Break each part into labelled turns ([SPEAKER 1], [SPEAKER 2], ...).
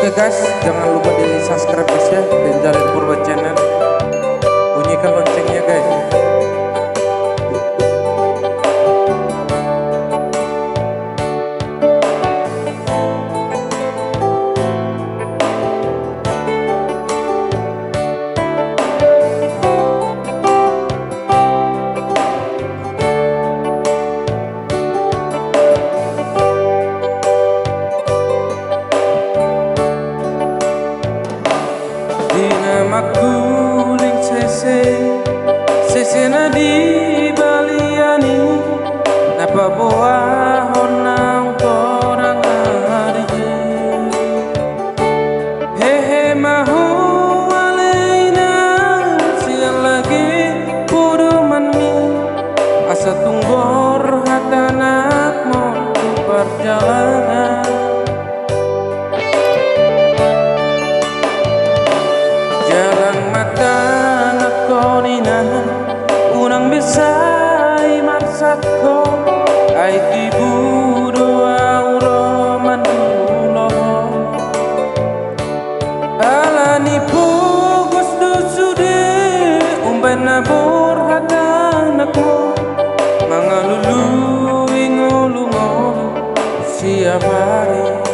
[SPEAKER 1] Oke guys, jangan lupa di subscribe guys ya, Benjalin Purba Channel. Bunyikan loncengnya guys. Makuling sese na di baliani napa boa honang torang hari hehe mahu alaina siang lagi pudu mani asa tunggor hatanak mau perjalanan unang bisay marsako ay tibudo auro mandulo alani pugos dusude umbay nabur hadanakmo mga luluing ulungol siap hari.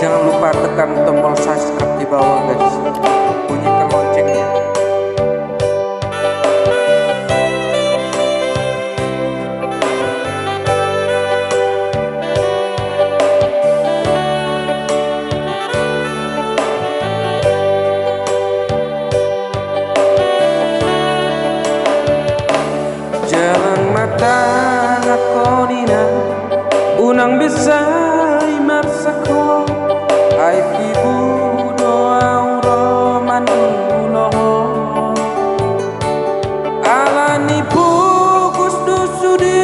[SPEAKER 1] Jangan lupa tekan tombol subscribe di bawah guys, bunyikan loncengnya. Jalan mata nakonina unang bisa marsako ay tibudo auro mandulo alani pugos dusudi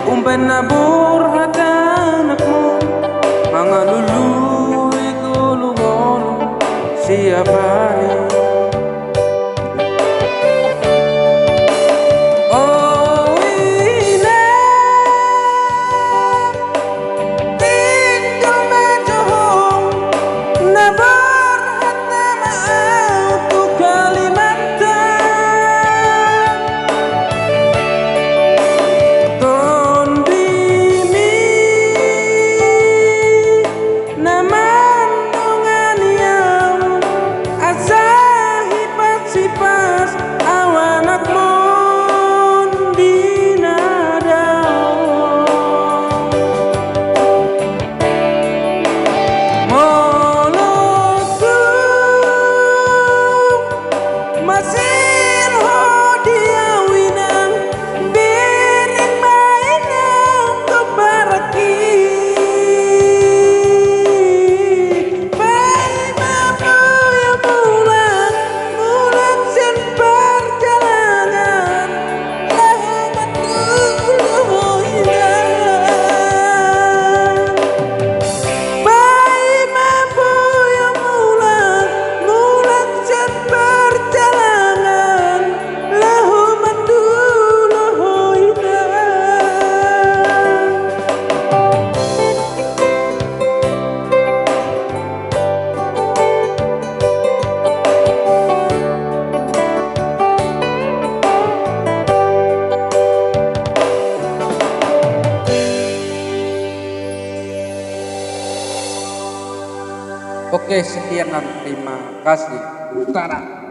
[SPEAKER 1] umbay nabur hadanakmo mga luluy gulungol siap hari.
[SPEAKER 2] Naman dungan yang asa
[SPEAKER 1] Oke, sekian dan terima kasih. Tara.